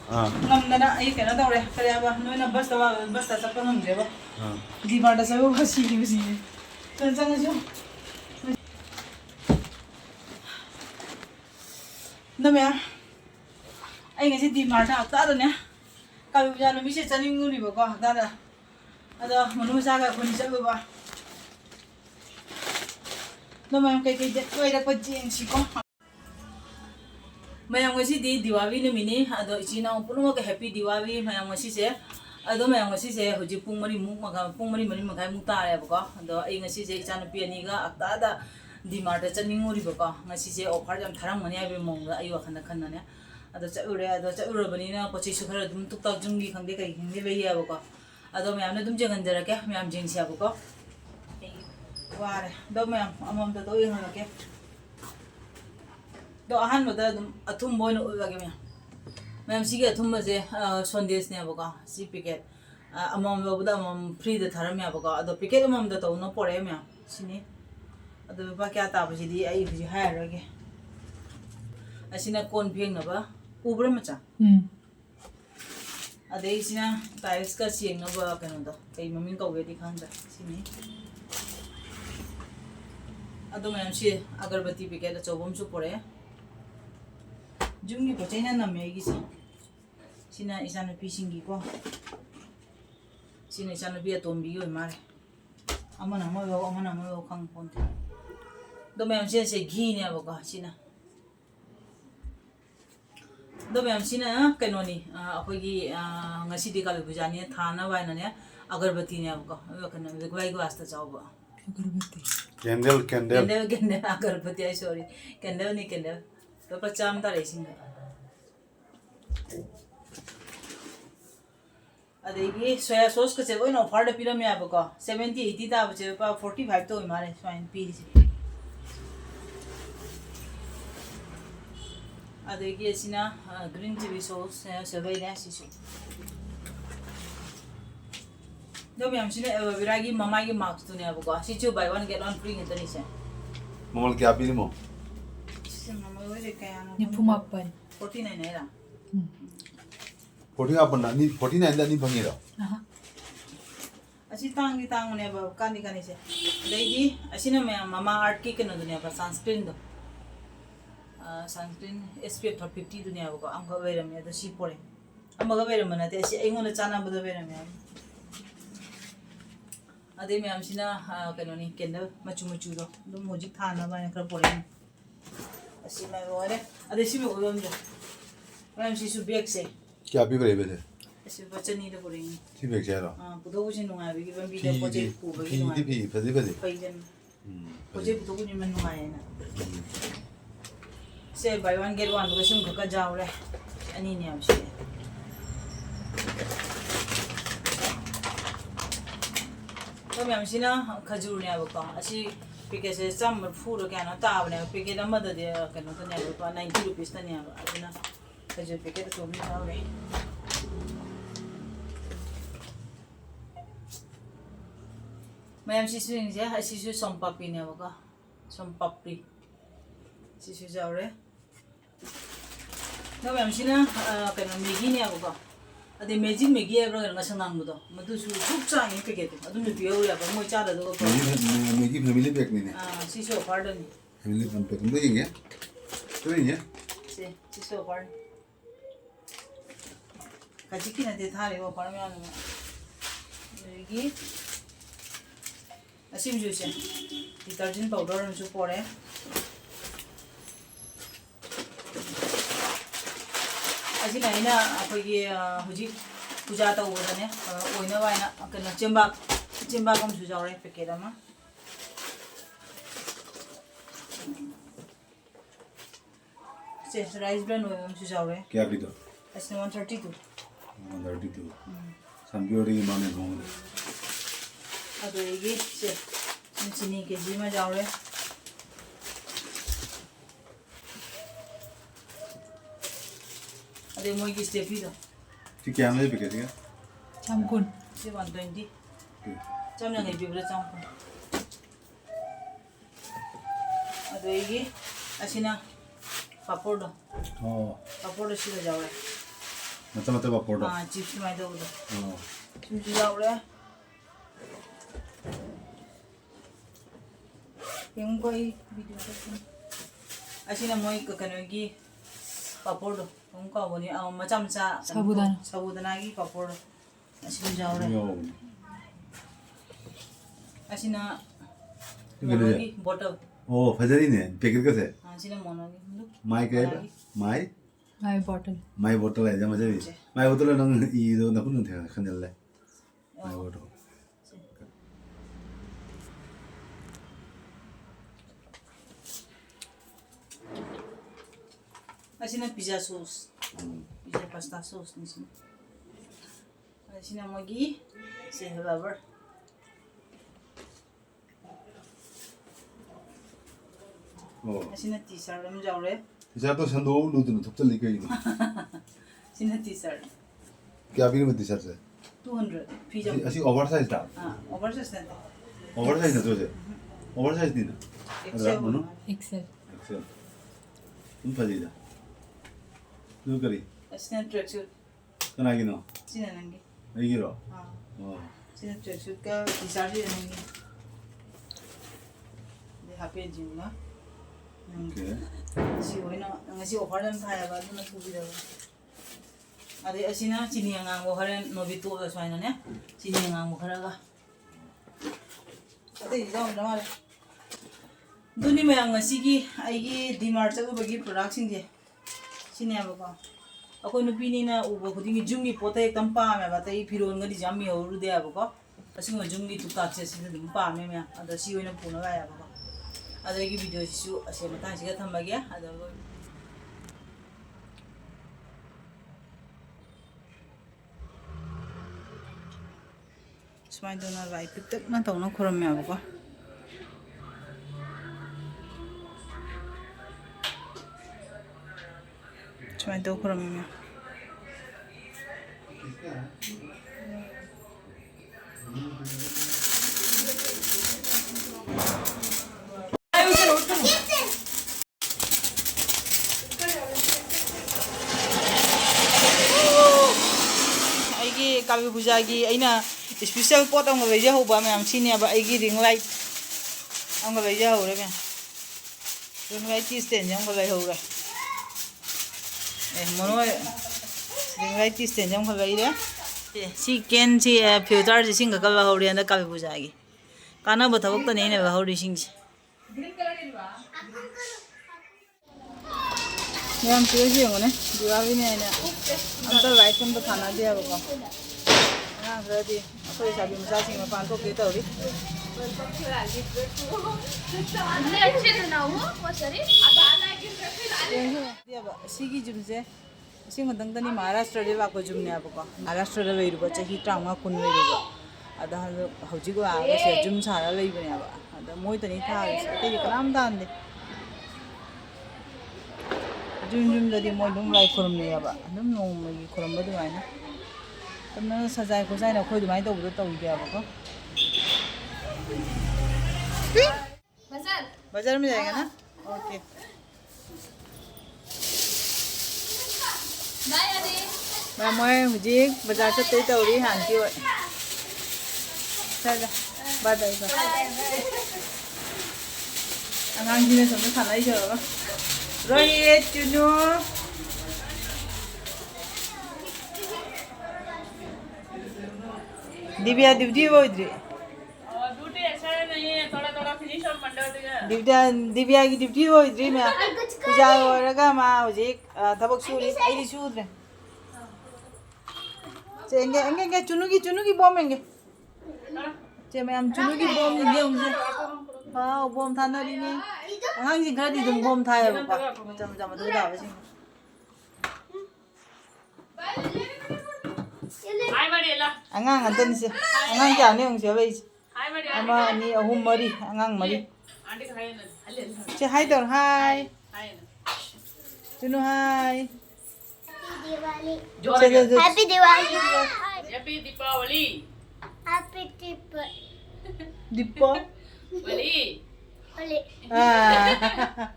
ngâm đã ấy cái nó đâu đây cái này bà nói là bus ta sắp có ngâm gì bà đi vào đó sao có gì chân chân chứ đâu mẹ anh cái gì đi mà sao ta rồi nè cái bây giờ nó mới sẽ chân những người bà ta đó ada mình sao cái con sẽ bà đâu mà cái quay ra cái chuyện gì con Mayam ngasi di Diwali ni mini ado ichina puno ka happy Diwali mayam ngasi se ado mayam ngasi se hoji pungmari mari magai mu ta ya bako ado ai ngasi se ichana piani ga akta da Dmart chaninguri bako ngasi se offer jam tharang mani ai be mong ai wa khana khana ne ado chaure bani na pochi su khara dum tuk tak junggi khangde kai hingde be ya bako ado mayam na dum jangan jara ke mayam jing sia bako ware do mayam amam da to ingala ke do ahan bada dum athum boina ulage ma'am sige athum je sondes ne boga si picket amam boda amam free da tharam ya boga ado picket amam da to no pore ma'am sini ado ba kya ta bji di ai bji ha rage asina kon pheng na ba ubra macha ade sina tiles ka sieng na ba kanu da kai mamin ka we di khang da sini ado ma'am si agarbati picket da chobom su pore Jungi ko china na megi sina isana pisingi ko sina isana bia tombi yo mare amana mo khang pon do me am se ghi ne ba sina do me am sina kanoni akoi gi ngasi di kal bujani thana wa na ne agarbati ne ba kana gwai go asta chaw ba agarbati candle agarbati I sorry candle ni candle तो पचाम ता racing अदेगी soya sauce का चेबो no offer the पिरम या बको 70 80 ता बचे पा 45 तो मारे फाइन पी अदेगी एसिना ग्रीन चिली सॉस सेवे ने सिसु दो मैम सिने विरागी ममा की मार्क्स तो ने बको सिचु buy one get one free ने तनी से ममल क्या पी मो Nipumapan. 49 naira. 49 ni bangi ro. Asi tang ne ba kani se. Dai asi na mama art ki keno dunia ba sunscreen do. Sunscreen SPF 50 dunia ba ko am ga veram ya da si pore. Am ga veram na te asi engona chana ba da veram ya. Ade me am sina keno ni kendo machu do. Dum moji thana ba ne kra pore. Asi mai wore ade si me olom jo ma'am सिसु bag से क्या भी करे बेटे ऐसे बच्चे नहीं तो पड़ेंगे सी बैग से रो पुदो कुछ नुंगा भी बम भी तो पचे को भी नुंगा भी फजी पैजन पचे पुदो कुछ मन नुंगा है ना से बाय वन गेट वन तो सिम का जाओ रे अनि ने am से तो मैम सिना खजूर ने अब का ऐसी पिके से चम फूरो क्या ना ताव ने पिके ना मदद दे क्या ना तो ने अब 90 रुपीस तो ने अब ना खजूर पिके तो भी जाओ रे मैम सिसु इंजे सिसु सोमपापी ने अब का सोमपापी सिसु जाओ रे तो मैम सिना क्या ना मैगी ने अब का अदे मैजिक मैगी है ब्रो ना संगांग बुदो मधु सु खूब चांगी पैकेट अदु नु पियो या पर मोय चादा दो मैगी फैमिली पैक ने सिसो पार्डन फैमिली पैक में देंगे तो ये से सिसो पार्डन काजिकी ना दे थारे वो पर में आने मैगी असीम जूस है डिटर्जेंट पाउडर में जो पड़े अजी नहीं ना आपको ये हुजी पूजा तो वो जाने ओइना वाइना कना चिंबा कम सुझाव रहे पैकेट में से राइस ब्रांड वो कम सुझाव रहे क्या भी तो ऐसे 132 संप्योरी माने घूम अदो ये से चीनी के जी में जाओ रहे अरे मोई की स्टेप ही तो ठीक क्या हमें भी कहते हैं Chamkun. से 120 चम ना नहीं बिगड़े चाहूँ अदो ये ऐसी ना पापड़ दो हाँ पापड़ इसी में जाओ रहे 맞다 바포도. 칩스 많이 넣어도. 어. 칩스 나오래. yung ko'y video ko. Asina mo ikakanagi papordo. Kung ka wani macam sa Sabudana. Sabudanagi papordo. Asina jawre. 요. Asina 그래. monagi bottle. 오, 바자리네. 베개 거세. Asina monagi. 마이 게 마이 My bottle. 마이 보틀에 자마자리. 마이 보틀에 는 이도 나 군는 돼. 큰일래. 마이 보틀. Asina pizza sauce. Pizza pasta sauce nismo. Asina magi se rubber. 어. Asina t-shirt ram jawre. 티셔츠 선도 누드는 톱들 리케이노. Asina t-shirt. क्या भी नहीं 티셔츠. 200 pizza. ऐसी oversize था. Oversize na. Oversize ना तो जे. Oversize नहीं ना. XL. 뭐노? Excel. 엑셀. 운파지다. 누구리? Asina tracksuit. 그나기노. Sina nangi. 이기로. 어. Sina tracksuit ka t-shirt din nangi. De happy jeans na. 오케이. Si oina ngasi offer lam thaya ba duna pubi da. Ade asina chini ngang mo haren nobito da swaina ne. Chini ngang mo kharaga. Ade jaw na mare. Duni me ngasi gi aigi Dmart Chakouba gi product sing je. Chini aba ko. Akoi nupi ni na ubo khudingi jumgi pota ekdam pa me ba tai phiron ngadi jammi horu de aba ko. Asingo jumgi tukak che sin dum pa me me. Ada si oina puna ga aba ko. Adagi video sisu ase matang siga thambagia ada Smile dona vai pitak na tawna khoram me abako Smile do khoram me Kabi bujagi aina special pot ang leja ho ba mayam chini aba aigi ring light ang leja ho re me ring light stand yang lei ho re mono ring light stand yang lei re si ken si filter ji sing ka ba ho re na kabi bujagi kana ba thabak ta nei ne ba ho ri sing ji mayam peji ngone Diwali ne na amta light kan ba thana dia ba Ready. Aku sabi masasing mapantok dito ri. Dia ba sigi jumse sing dang tani Maharashtra de ba ko jumne aba ko Maharashtra de leiru ba chahi trauma kun leiru ba ada hauji ko aga se jum sara leibu ne aba ada moi tani tha te ri kalam dan de jum da di moi dum lai kurum ne aba dum no mai kurum ba du ai na Karena sajai ko sai na khoi dumai to bu to dia ba ko बाजार में जाएगा ना okay मैं हुजी बाजार से तई तौरी हांती हो चल बाय बाय अंगांग जी ने सब खाना ही जरा रोहित चुनु दिव्या ड्यूटी वो इधर ड्यूटी ऐसा नहीं है थोड़ा थोड़ा फिनिश और मंडे दिव्या की ड्यूटी वो इधर में पूजा होगा माँ हुजी तबक सूरी ऐली सूर चे एंगे चुनु की बॉम्ब एंगे चे मैं हम चुनु की बॉम्ब दिए हमसे हाँ बॉम्ब था ना रीने अंगांग जी घर दी तुम बॉम्ब था यार पापा जम दो दाव सिंह हाय मरियला अंगांग अंतन से अंगांग क्या नहीं होंगे भाई हाय मरिया अम्मा नहीं अहूम मरी अंगांग मरी आंटी खाए ना हल्ले चे हाय तो हाय हाय ना चुनु हाय जोर से Happy Diwali. Happy Deepawali Happy Diwali. Deepawali Oli. ah